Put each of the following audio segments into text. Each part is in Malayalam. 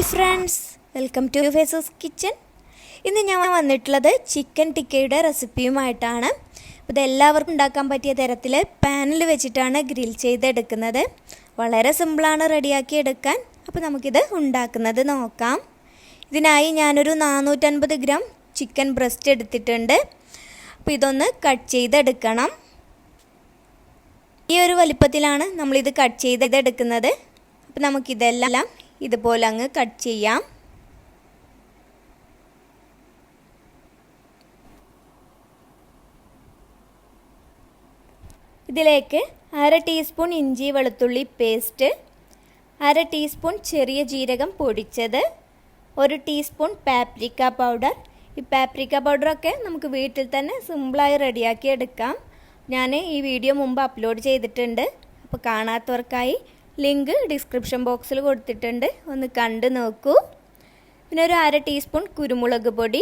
Hi friends, welcome to fezuskitchen. ഇന്ന് ഞാൻ വന്നിട്ടുള്ളത് ചിക്കൻ ടിക്കയുടെ റെസിപ്പിയുമായിട്ടാണ്. ഇത് എല്ലാവർക്കും ഉണ്ടാക്കാൻ പറ്റിയ തരത്തിൽ പാനിൽ വെച്ചിട്ടാണ് ഗ്രിൽ ചെയ്തെടുക്കുന്നത്. വളരെ സിമ്പിളാണ് റെഡിയാക്കി എടുക്കാൻ. അപ്പോൾ നമുക്കിത് ഉണ്ടാക്കുന്നത് നോക്കാം. ഇതിനായി ഞാനൊരു 450 ഗ്രാം ചിക്കൻ ബ്രസ്റ്റ് എടുത്തിട്ടുണ്ട്. അപ്പോൾ ഇതൊന്ന് കട്ട് ചെയ്തെടുക്കണം. ഈ ഒരു വലിപ്പത്തിലാണ് നമ്മളിത് കട്ട് ചെയ്തെടുക്കുന്നത്. അപ്പോൾ നമുക്കിതെല്ലാം ഇതുപോലെ അങ്ങ് കട്ട് ചെയ്യാം. ഇതിലേക്ക് 1/2 ടീസ്പൂൺ ഇഞ്ചി വെളുത്തുള്ളി പേസ്റ്റ്, 1/2 ടീസ്പൂൺ ചെറിയ ജീരകം പൊടിച്ചത്, 1 ടീസ്പൂൺ പാപ്രിക്ക പൗഡർ. ഈ പാപ്രിക്ക പൗഡറൊക്കെ നമുക്ക് വീട്ടിൽ തന്നെ സിമ്പിളായി റെഡിയാക്കി എടുക്കാം. ഞാൻ ഈ വീഡിയോ മുമ്പ് അപ്ലോഡ് ചെയ്തിട്ടുണ്ട്. അപ്പോൾ കാണാത്തവർക്കായി ലിങ്ക് ഡിസ്ക്രിപ്ഷൻ ബോക്സിൽ കൊടുത്തിട്ടുണ്ട്, ഒന്ന് കണ്ടു നോക്കൂ. പിന്നെ ഒരു 1/2 ടീസ്പൂൺ കുരുമുളക് പൊടി,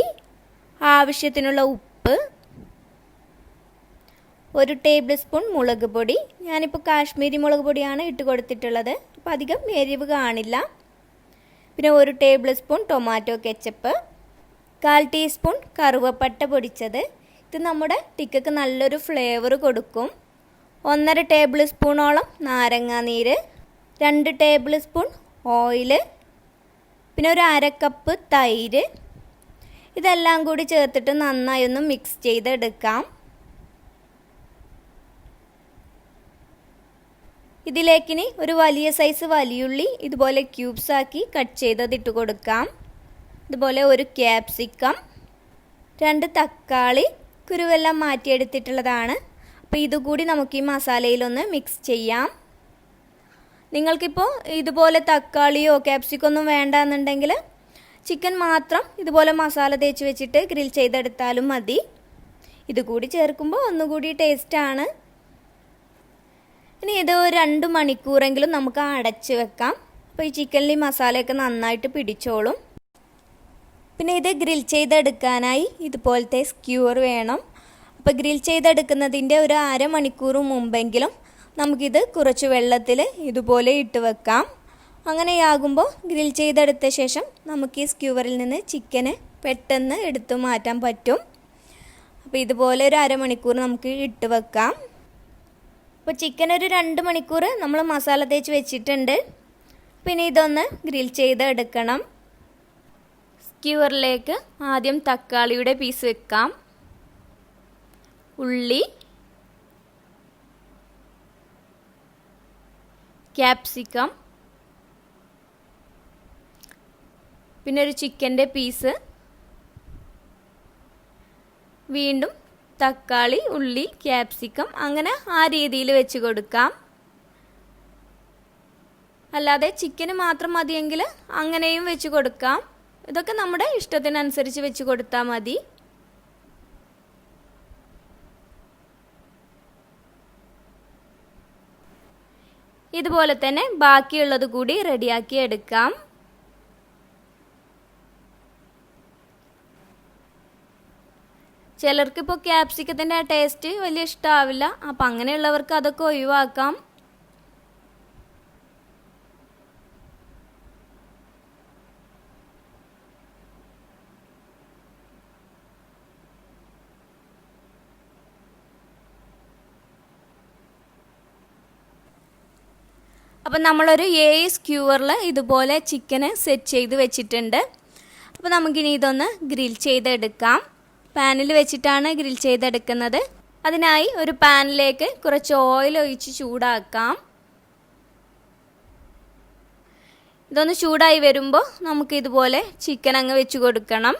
ആവശ്യത്തിനുള്ള ഉപ്പ്, 1 ടേബിൾ സ്പൂൺ മുളക് പൊടി. ഞാനിപ്പോൾ കാശ്മീരി മുളക് പൊടിയാണ് ഇട്ട് കൊടുത്തിട്ടുള്ളത്, അപ്പോൾ അധികം എരിവ് കാണില്ല. പിന്നെ 1 table spoon tomato ketchup, 1/4 teaspoon കറുവപ്പട്ട പൊടിച്ചത്. ഇത് നമ്മുടെ ടിക്കയ്ക്ക് നല്ലൊരു ഫ്ലേവർ കൊടുക്കും. 1/2 ടേബിൾ സ്പൂണോളം നാരങ്ങാനീര്, 2 ടേബിൾ സ്പൂൺ ഓയിൽ, പിന്നെ ഒരു 1/2 കപ്പ് തൈര്. ഇതെല്ലാം കൂടി ചേർത്തിട്ട് നന്നായി ഒന്ന് മിക്സ് ചെയ്തെടുക്കാം. ഇതിലേക്കിനി ഒരു വലിയ സൈസ് വലിയുള്ളി ഇതുപോലെ ക്യൂബ്സ് ആക്കി കട്ട് ചെയ്തതിട്ട് കൊടുക്കാം. ഇതുപോലെ 1 ക്യാപ്സിക്കം, 2 തക്കാളി കുരുവെല്ലാം മാറ്റിയെടുത്തിട്ടുള്ളതാണ്. അപ്പോൾ ഇതുകൂടി നമുക്ക് ഈ മസാലയിലൊന്ന് മിക്സ് ചെയ്യാം. നിങ്ങൾക്കിപ്പോൾ ഇതുപോലെ തക്കാളിയോ ക്യാപ്സിക്കോ ഒന്നും വേണ്ടാന്നുണ്ടെങ്കിൽ ചിക്കൻ മാത്രം ഇതുപോലെ മസാല തേച്ച് വെച്ചിട്ട് ഗ്രിൽ ചെയ്തെടുത്താലും മതി. ഇതുകൂടി ചേർക്കുമ്പോൾ ഒന്നുകൂടി ടേസ്റ്റാണ്. ഇനി ഇത് 2 മണിക്കൂറെങ്കിലും നമുക്ക് അടച്ച് വെക്കാം. അപ്പോൾ ഈ ചിക്കനിൽ ഈ മസാലയൊക്കെ നന്നായിട്ട് പിടിച്ചോളും. പിന്നെ ഇത് ഗ്രിൽ ചെയ്തെടുക്കാനായി ഇതുപോലത്തെ സ്ക്യൂർ വേണം. അപ്പോൾ ഗ്രിൽ ചെയ്തെടുക്കുന്നതിൻ്റെ ഒരു 1/2 മണിക്കൂർ മുമ്പെങ്കിലും നമുക്കിത് കുറച്ച് വെള്ളത്തിൽ ഇതുപോലെ ഇട്ട് വെക്കാം. അങ്ങനെയാകുമ്പോൾ ഗ്രിൽ ചെയ്തെടുത്ത ശേഷം നമുക്ക് ഈ സ്ക്യൂവറിൽ നിന്ന് ചിക്കന് പെട്ടെന്ന് എടുത്തു മാറ്റാൻ പറ്റും. അപ്പോൾ ഇതുപോലെ ഒരു 1/2 മണിക്കൂർ നമുക്ക് ഇട്ട് വെക്കാം. അപ്പോൾ ചിക്കൻ ഒരു 2 മണിക്കൂർ നമ്മൾ മസാല തേച്ച് വെച്ചിട്ടുണ്ട്. പിന്നെ ഇതൊന്ന് ഗ്രിൽ ചെയ്തെടുക്കണം. സ്ക്യൂവറിലേക്ക് ആദ്യം തക്കാളിയുടെ പീസ് വെക്കാം, ഉള്ളി, ക്യാപ്സിക്കം, പിന്നെ ഒരു ചിക്കൻ്റെ പീസ്, വീണ്ടും തക്കാളി, ഉള്ളി, ക്യാപ്സിക്കം, അങ്ങനെ ആ രീതിയിൽ വെച്ച് കൊടുക്കാം. അല്ലാതെ ചിക്കന് മാത്രം മതിയെങ്കിൽ അങ്ങനെയും വെച്ച് കൊടുക്കാം. ഇതൊക്കെ നമ്മുടെ ഇഷ്ടത്തിനനുസരിച്ച് വെച്ച് കൊടുത്താൽ മതി. ഇതുപോലെ തന്നെ ബാക്കിയുള്ളത് കൂടി റെഡിയാക്കി എടുക്കാം. ചിലർക്കിപ്പോൾ ക്യാപ്സിക്കത്തിൻ്റെ ആ ടേസ്റ്റ് വലിയ ഇഷ്ടമാവില്ല. അപ്പം അങ്ങനെയുള്ളവർക്ക് അതൊക്കെ ഒഴിവാക്കാം. അപ്പം നമ്മളൊരു 7 സ്ക്യൂവറിൽ ഇതുപോലെ ചിക്കന് സെറ്റ് ചെയ്ത് വെച്ചിട്ടുണ്ട്. അപ്പോൾ നമുക്കിനി ഇതൊന്ന് ഗ്രിൽ ചെയ്തെടുക്കാം. പാനിൽ വെച്ചിട്ടാണ് ഗ്രിൽ ചെയ്തെടുക്കുന്നത്. അതിനായി ഒരു പാനിലേക്ക് കുറച്ച് ഓയിൽ ഒഴിച്ച് ചൂടാക്കാം. ഇതൊന്ന് ചൂടായി വരുമ്പോൾ നമുക്ക് ഇതുപോലെ ചിക്കൻ അങ്ങ് വെച്ച് കൊടുക്കണം.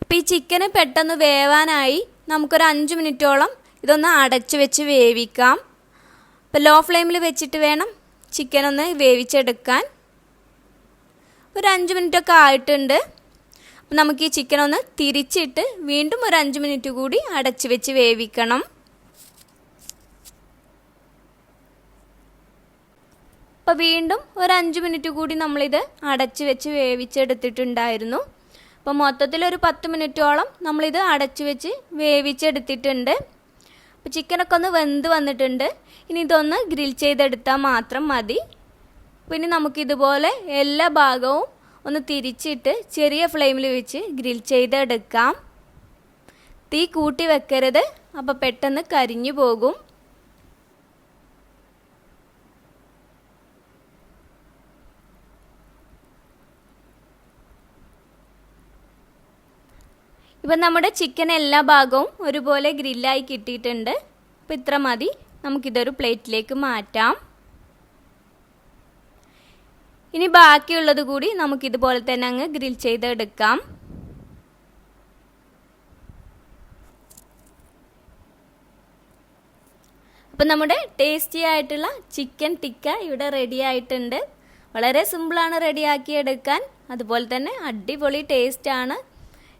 അപ്പോൾ ഈ ചിക്കന് പെട്ടെന്ന് വേവാനായി നമുക്കൊരു 5 മിനിറ്റോളം ഇതൊന്ന് അടച്ച് വെച്ച് വേവിക്കാം. അപ്പോൾ ലോ ഫ്ലെയിമിൽ വെച്ചിട്ട് വേണം ചിക്കൻ ഒന്ന് വേവിച്ചെടുക്കാൻ. ഒരു 5 മിനിറ്റൊക്കെ ആയിട്ടുണ്ട്. അപ്പോൾ നമുക്ക് ഈ ചിക്കൻ ഒന്ന് തിരിച്ചിട്ട് വീണ്ടും ഒരു 5 മിനിറ്റ് കൂടി അടച്ച് വെച്ച് വേവിക്കണം. അപ്പോൾ വീണ്ടും ഒരു 5 മിനിറ്റ് കൂടി നമ്മളിത് അടച്ച് വെച്ച് വേവിച്ചെടുത്തിട്ടുണ്ടായിരുന്നു. അപ്പോൾ മൊത്തത്തിലൊരു 10 മിനിറ്റോളം നമ്മളിത് അടച്ച് വെച്ച് വേവിച്ചെടുത്തിട്ടുണ്ട്. അപ്പോൾ ചിക്കനൊക്കെ ഒന്ന് വെന്ത് വന്നിട്ടുണ്ട്. ഇനി ഇതൊന്ന് ഗ്രിൽ ചെയ്തെടുത്താൽ മാത്രം മതി. പിന്നെ നമുക്കിതുപോലെ എല്ലാ ഭാഗവും ഒന്ന് തിരിച്ചിട്ട് ചെറിയ ഫ്ലെയിമിൽ വെച്ച് ഗ്രിൽ ചെയ്തെടുക്കാം. തീ കൂട്ടി വെക്കരുത്, അപ്പോൾ പെട്ടെന്ന് കരിഞ്ഞു പോകും. ഇപ്പം നമ്മുടെ ചിക്കൻ എല്ലാ ഭാഗവും ഒരുപോലെ ഗ്രില്ലായി കിട്ടിയിട്ടുണ്ട്. അപ്പോൾ ഇത്ര മതി. നമുക്കിതൊരു പ്ലേറ്റിലേക്ക് മാറ്റാം. ഇനി ബാക്കിയുള്ളത് കൂടി നമുക്കിതുപോലെ തന്നെ അങ്ങ് ഗ്രിൽ ചെയ്തെടുക്കാം. അപ്പം നമ്മുടെ ടേസ്റ്റി ആയിട്ടുള്ള ചിക്കൻ ടിക്ക ഇവിടെ റെഡി ആയിട്ടുണ്ട്. വളരെ സിമ്പിളാണ് റെഡിയാക്കിയെടുക്കാൻ. അതുപോലെ തന്നെ അടിപൊളി ടേസ്റ്റാണ്.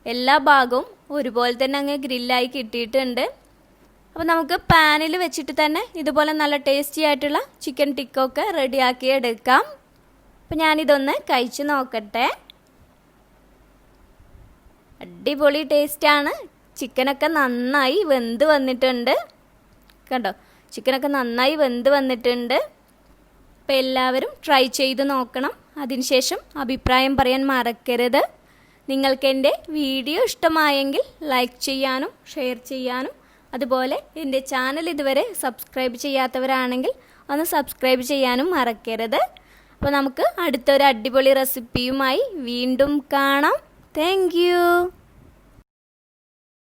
എല്ലാ ഭാഗവും ഒരുപോലെ തന്നെ അങ്ങ് ഗ്രില്ലായി കിട്ടിയിട്ടുണ്ട്. അപ്പോൾ നമുക്ക് പാനിൽ വെച്ചിട്ട് തന്നെ ഇതുപോലെ നല്ല ടേസ്റ്റി ആയിട്ടുള്ള ചിക്കൻ ടിക്കൊക്കെ റെഡിയാക്കിയെടുക്കാം. അപ്പോൾ ഞാനിതൊന്ന് കഴിച്ച് നോക്കട്ടെ. അടിപൊളി ടേസ്റ്റാണ്. ചിക്കനൊക്കെ നന്നായി വെന്ത് വന്നിട്ടുണ്ട്. കണ്ടോ, ചിക്കനൊക്കെ നന്നായി വെന്ത് വന്നിട്ടുണ്ട്. അപ്പോൾ എല്ലാവരും ട്രൈ ചെയ്ത് നോക്കണം. അതിനുശേഷം അഭിപ്രായം പറയാൻ മറക്കരുത്. നിങ്ങൾക്ക് എൻ്റെ വീഡിയോ ഇഷ്ടമായെങ്കിൽ ലൈക്ക് ചെയ്യാനും ഷെയർ ചെയ്യാനും, അതുപോലെ എൻ്റെ ചാനൽ ഇതുവരെ സബ്സ്ക്രൈബ് ചെയ്യാത്തവരാണെങ്കിൽ ഒന്ന് സബ്സ്ക്രൈബ് ചെയ്യാനും മറക്കരുത്. അപ്പോൾ നമുക്ക് അടുത്തൊരു അടിപൊളി റെസിപ്പിയുമായി വീണ്ടും കാണാം. Thank you.